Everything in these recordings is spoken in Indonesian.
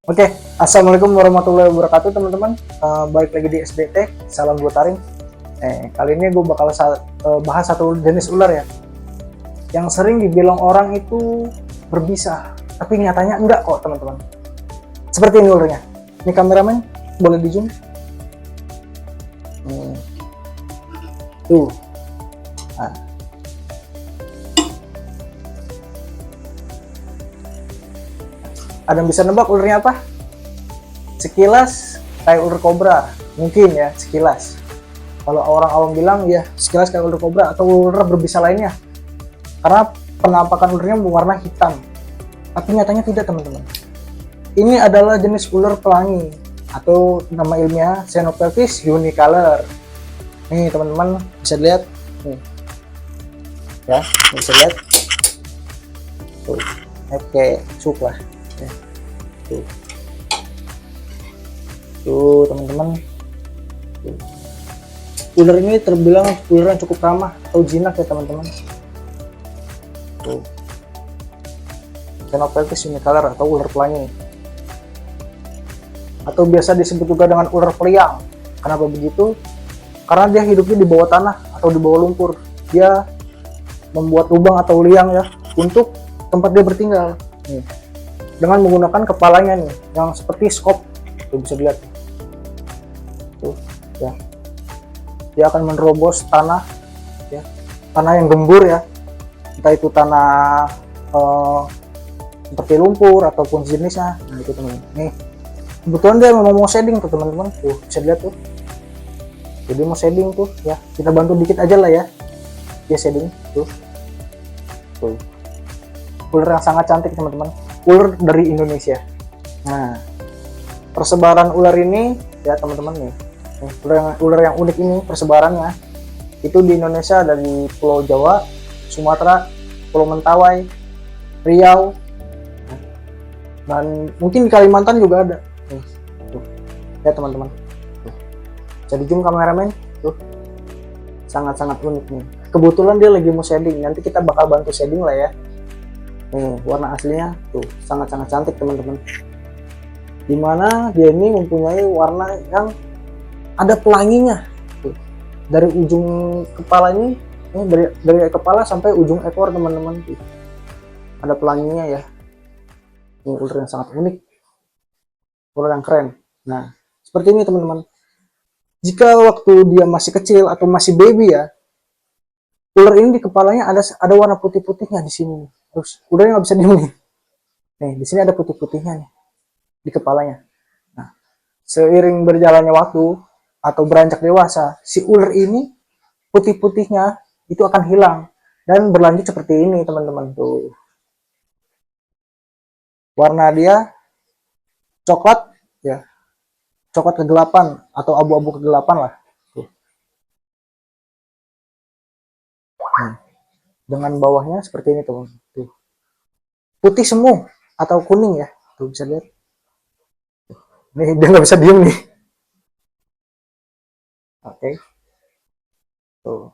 Oke, assalamualaikum warahmatullahi wabarakatuh teman-teman. Balik lagi di SBT, salam gue taring. Kali ini gue bakal bahas satu jenis ular ya, yang sering dibilang orang itu berbisa, tapi nyatanya enggak kok teman-teman. Seperti ini ularnya. Ini kameramen, boleh di zoom. Tuh. Nah. Ada yang bisa nebak ularnya apa? Sekilas kayak ular kobra, mungkin ya sekilas. Kalau orang awam bilang ya sekilas kayak ular kobra atau ular berbisa lainnya, karena penampakan ularnya berwarna hitam. Tapi nyatanya tidak teman-teman. Ini adalah jenis ular pelangi atau nama ilmiah Xenopeltis unicolor. Nih teman-teman bisa lihat, nih ya bisa lihat. Tuh, oke, cuk lah. Ya. Tuh teman-teman, ular ini terbilang ular yang cukup ramah atau jinak ya teman-teman. Tuh, Xenopeltis unicolor atau ular pelangi, atau biasa disebut juga dengan ular peliang. Kenapa begitu? Karena dia hidupnya di bawah tanah atau di bawah lumpur. Dia membuat lubang atau liang ya untuk tempat dia bertinggal. Nih, dengan menggunakan kepalanya nih yang seperti skop. Tuh bisa dilihat. Tuh, ya. Dia akan menerobos tanah ya. Tanah yang gembur ya. Entah itu tanah seperti lumpur ataupun jenisnya. Nah, itu teman-teman. Nih. Kebetulan dia memang mau shading tuh teman-teman. Tuh, bisa dilihat tuh. Jadi mau shading tuh ya. Kita bantu dikit aja lah ya. Dia shading tuh. Tuh. Ular yang sangat cantik teman-teman. Ular dari Indonesia. Nah, persebaran ular ini ya teman-teman nih. Ular yang unik ini persebarannya itu di Indonesia ada di Pulau Jawa, Sumatera, Pulau Mentawai, Riau, dan mungkin di Kalimantan juga ada. Nih, tuh. Ya teman-teman. Jadi zoom kameramen tuh. Sangat-sangat unik nih. Kebetulan dia lagi mau shading. Nanti kita bakal bantu shading lah ya. Nih, warna aslinya tuh sangat-sangat cantik teman-teman. Dimana dia ini mempunyai warna yang ada pelanginya tuh. Dari ujung kepala ini dari kepala sampai ujung ekor teman-teman tuh. Ada pelanginya ya. Ini ular yang sangat unik, ular yang keren. Nah, seperti ini teman-teman. Jika waktu dia masih kecil atau masih baby ya, ular ini di kepalanya ada warna putih-putihnya di sini. Terus ularnya nggak bisa diem nih. Nih, di sini ada putih-putihnya nih di kepalanya. Nah, seiring berjalannya waktu atau beranjak dewasa, si ular ini putih-putihnya itu akan hilang dan berlanjut seperti ini teman-teman tuh. Warna dia coklat ya, coklat kegelapan atau abu-abu kegelapan lah. Tuh. Dengan bawahnya seperti ini teman. Tuh. Putih semu atau kuning ya. Tuh bisa lihat. Nih dia nggak bisa diem nih. Oke. Tuh.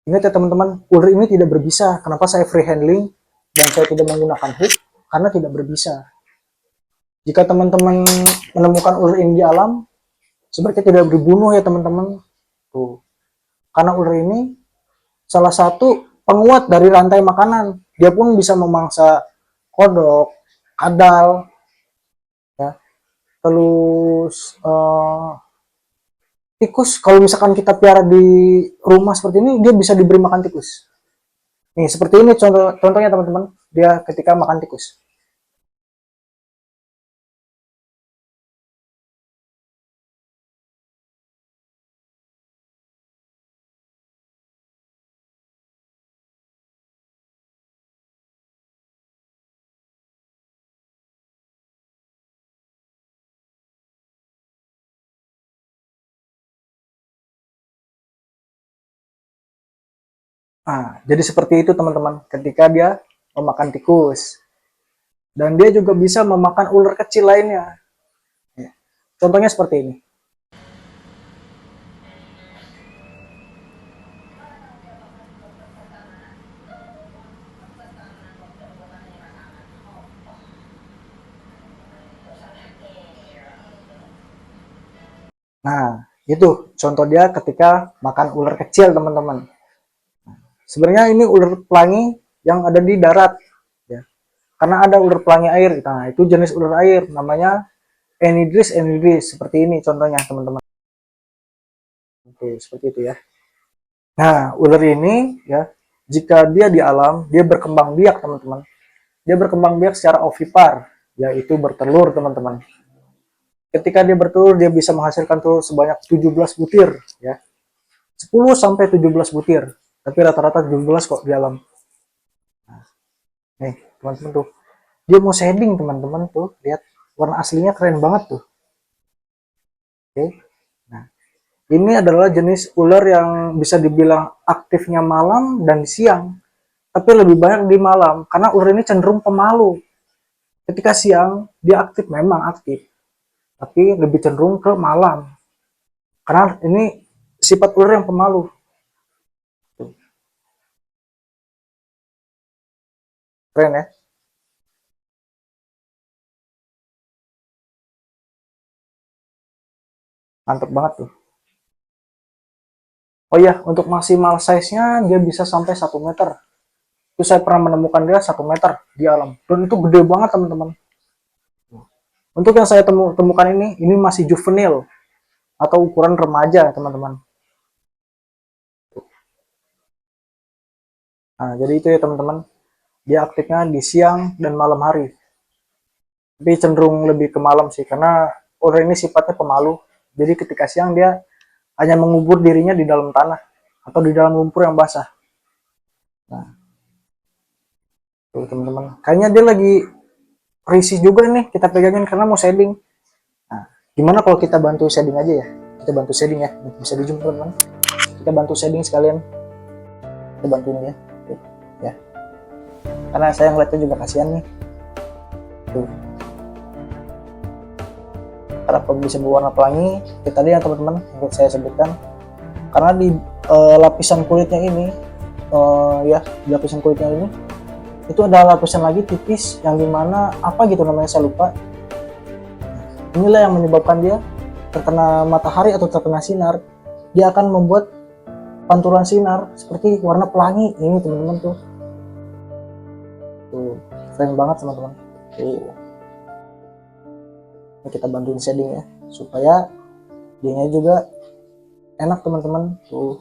Ingat ya teman-teman, ular ini tidak berbisa. Kenapa saya free handling dan saya tidak menggunakan hook? Karena tidak berbisa. Jika teman-teman menemukan ular ini di alam, sebaiknya tidak dibunuh ya teman-teman. Tuh. Karena ular ini salah satu penguat dari rantai makanan. Dia pun bisa memangsa kodok, kadal, ya. Terus tikus. Kalau misalkan kita piara di rumah seperti ini, dia bisa diberi makan tikus. Nih seperti ini contohnya teman-teman. Dia ketika makan tikus. Nah, jadi seperti itu teman-teman. Ketika dia memakan tikus. Dan dia juga bisa memakan ular kecil lainnya. Contohnya seperti ini. Nah, itu contoh dia ketika makan ular kecil, teman-teman. Sebenarnya ini ular pelangi yang ada di darat, ya. Karena ada ular pelangi air. Nah, itu jenis ular air, namanya Enidris enidris. Seperti ini contohnya, teman-teman. Oke, seperti itu ya. Nah, ular ini ya, jika dia di alam, dia berkembang biak, teman-teman. Dia berkembang biak secara ovipar, yaitu bertelur, teman-teman. Ketika dia bertelur, dia bisa menghasilkan telur sebanyak 17 butir, ya. 10 sampai 17 butir. Tapi rata-rata 17 kok di alam. Nih, teman-teman tuh. Dia mau shading, teman-teman tuh. Lihat, warna aslinya keren banget tuh. Oke. Nah, ini adalah jenis ular yang bisa dibilang aktifnya malam dan siang. Tapi lebih banyak di malam, karena ular ini cenderung pemalu. Ketika siang, dia aktif, memang aktif. Tapi lebih cenderung ke malam. Karena ini sifat ular yang pemalu. Keren ya? Mantap banget tuh. Oh iya, untuk maksimal size-nya dia bisa sampai 1 meter. Itu saya pernah menemukan dia 1 meter di alam. Dan itu gede banget, teman-teman. Untuk yang saya temukan ini masih juvenil atau ukuran remaja, teman-teman. Nah, jadi itu ya, teman-teman. Dia aktifnya di siang dan malam hari. Tapi cenderung lebih ke malam sih, karena ular ini sifatnya pemalu. Jadi ketika siang dia hanya mengubur dirinya di dalam tanah atau di dalam lumpur yang basah. Nah, tuh teman-teman. Kayaknya dia lagi risih juga nih, kita pegangin karena mau shading. Nah, gimana kalau kita bantu shading aja ya? Kita bantu shading ya, bisa di zoom, teman-teman. Kita bantu shading sekalian. Kita bantuin dia. Tuh, ya. Karena saya ngeliatnya juga kasihan nih. Tuh. Kenapa bisa berwarna pelangi? Kita lihat, teman-teman, yang saya sebutkan. Karena di lapisan kulitnya ini, ya, di lapisan kulitnya ini, itu ada lapisan lagi tipis yang dimana apa gitu namanya, saya lupa. Inilah yang menyebabkan dia terkena matahari atau terkena sinar, dia akan membuat pantulan sinar seperti warna pelangi ini, teman-teman tuh. Tuh, keren banget, teman-teman. Tuh. Ini kita bantuin shading ya, supaya dianya juga enak, teman-teman. Tuh.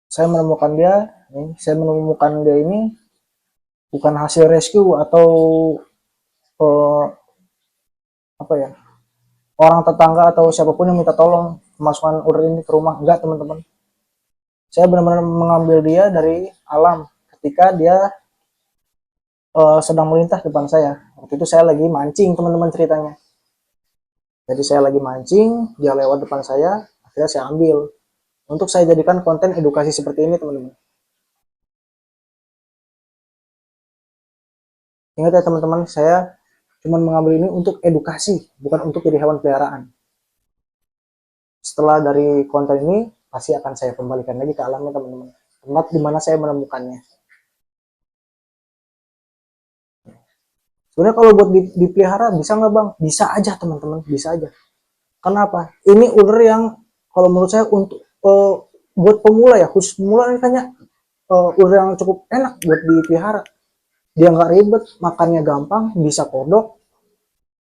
Saya menemukan dia ini bukan hasil rescue atau eh, apa ya, orang tetangga atau siapapun yang minta tolong memasukkan ular ini ke rumah, enggak, teman-teman. Saya benar-benar mengambil dia dari alam ketika dia sedang melintas depan saya. Waktu itu saya lagi mancing, teman-teman, ceritanya. Jadi saya lagi mancing, dia lewat depan saya, akhirnya saya ambil untuk saya jadikan konten edukasi seperti ini, teman-teman. Ingat ya, teman-teman, saya cuma mengambil ini untuk edukasi, bukan untuk jadi hewan peliharaan. Setelah dari konten ini, pasti akan saya kembalikan lagi ke alamnya, teman-teman. Tempat di mana saya menemukannya. Sebenarnya kalau buat dipelihara bisa nggak, Bang? Bisa aja, teman-teman, bisa aja. Kenapa? Ini ular yang kalau menurut saya untuk buat pemula ya, khusus pemula ini kayaknya ular yang cukup enak buat dipelihara. Dia nggak ribet, makannya gampang, bisa kodok,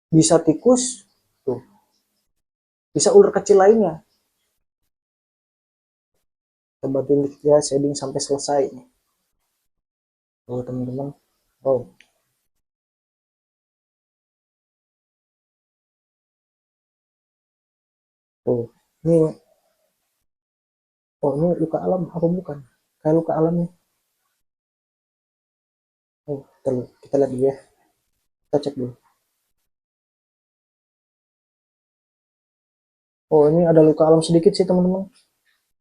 bisa tikus, tuh, bisa ular kecil lainnya. Kita bantuin dia shading sampai selesai. Tuh, teman-teman. Oh, tuh. Ini, oh, ini luka alam apa bukan? Kayak luka alam nih. Oh, kita lihat dulu ya. Kita cek dulu. Oh, ini ada luka alam sedikit sih, teman-teman.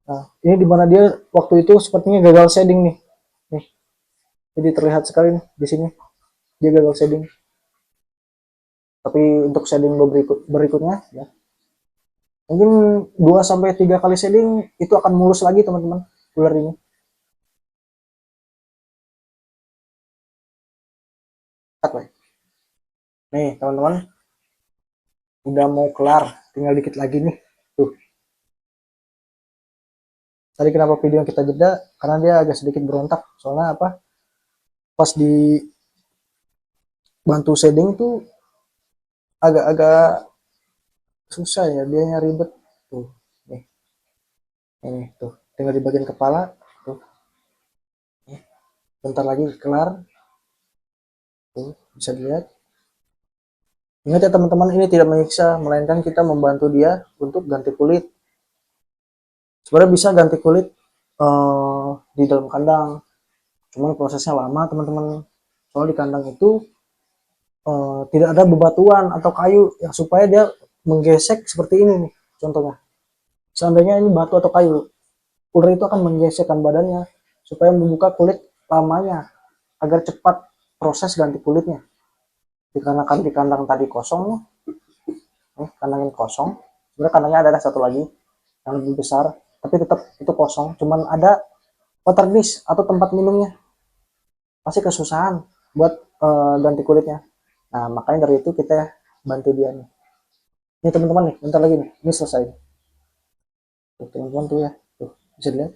Nah, ini di mana dia waktu itu sepertinya gagal shading nih. Nih, jadi terlihat sekali nih di sini. Dia gagal shading. Tapi untuk shading berikutnya ya, mungkin 2 sampai 3 kali shading itu akan mulus lagi, teman-teman, ular ini. Cut, Nih teman-teman, udah mau kelar, tinggal dikit lagi nih. Tuh, tadi kenapa video kita jeda, karena dia agak sedikit berontak. Soalnya apa, pas di bantu shading tuh agak-agak susah ya, dia ribet. Tuh, nih, ini tuh, tinggal di bagian kepala. Tuh, nih, bentar lagi kelar. Tuh, bisa dilihat. Ingat ya teman-teman, ini tidak menyiksa, melainkan kita membantu dia untuk ganti kulit. Sebenarnya bisa ganti kulit di dalam kandang, cuman prosesnya lama teman-teman. Soal di kandang itu tidak ada bebatuan atau kayu yang supaya dia menggesek seperti ini nih. Contohnya, seandainya ini batu atau kayu, ular itu akan menggesekkan badannya supaya membuka kulit lamanya agar cepat proses ganti kulitnya. Dikarenakan di kandang tadi kosong nih, kandang ini kosong. Sebenarnya kandangnya ada satu lagi yang lebih besar, tapi tetap itu kosong. Cuman ada water dish atau tempat minumnya, pasti kesusahan buat ganti kulitnya. Nah makanya dari itu kita bantu dia nih. Ini teman-teman nih, bentar lagi nih, ini selesai. Tuh teman-teman tuh ya, tuh bisa dilihat.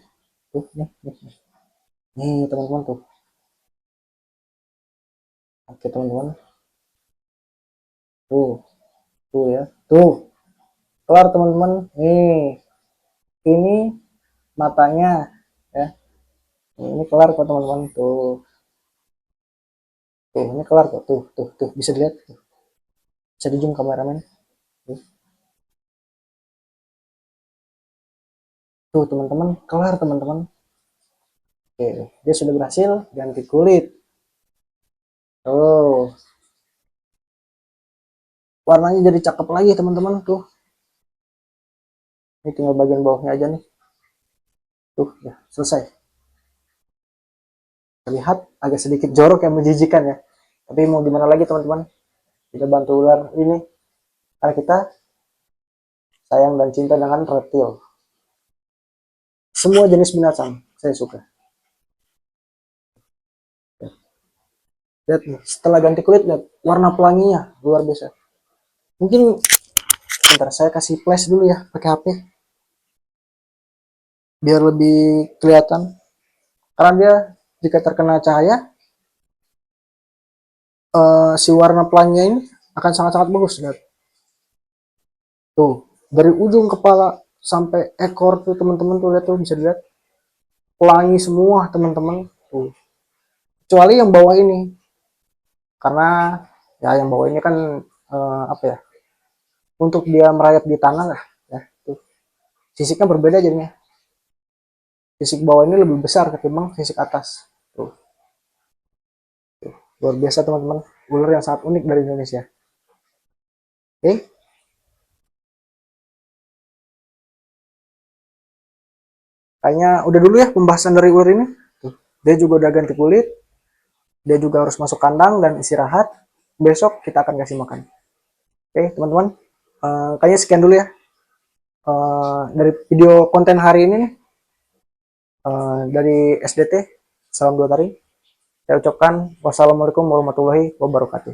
Tuh nih teman-teman tuh. Oke teman-teman, tuh, tuh ya, tuh kelar teman-teman. Nih, ini matanya ya. Ini kelar kok teman-teman tuh. Tuh, ini kelar kok. Tuh, bisa dilihat. Bisa di zoom kameramen. Tuh, tuh teman-teman, kelar teman-teman. Oke, dia sudah berhasil ganti kulit. Tuh, warnanya jadi cakep lagi teman-teman tuh. Ini tinggal bagian bawahnya aja nih. Tuh, ya, selesai. Terlihat agak sedikit jorok yang menjijikan ya. Tapi mau gimana lagi teman-teman? Kita bantu ular ini karena kita sayang dan cinta dengan reptil. Semua jenis binatang saya suka. Lihat nih, setelah ganti kulit lihat warna pelanginya luar biasa. Mungkin bentar saya kasih flash dulu ya pakai HP biar lebih kelihatan. Karena dia jika terkena cahaya si warna pelanginya ini akan sangat-sangat bagus. Lihat. Tuh, dari ujung kepala sampai ekor tuh teman-teman tuh lihat tuh bisa dilihat pelangi semua teman-teman. Tuh. Kecuali yang bawah ini. Karena ya yang bawah ini kan apa ya? Untuk dia merayap di tanah lah ya. Tuh. Sisiknya berbeda jadinya. Sisik bawah ini lebih besar ketimbang sisik atas. Tuh. Tuh. Luar biasa teman-teman. Ular yang sangat unik dari Indonesia. Oke. Kayaknya udah dulu ya pembahasan dari ular ini. Tuh. Dia juga udah ganti kulit. Dia juga harus masuk kandang dan istirahat. Besok kita akan kasih makan. Oke teman-teman. Kayaknya sekian dulu ya. Dari video konten hari ini nih. Dari SDT. Salam dua tari. Saya ucapkan wassalamualaikum warahmatullahi wabarakatuh.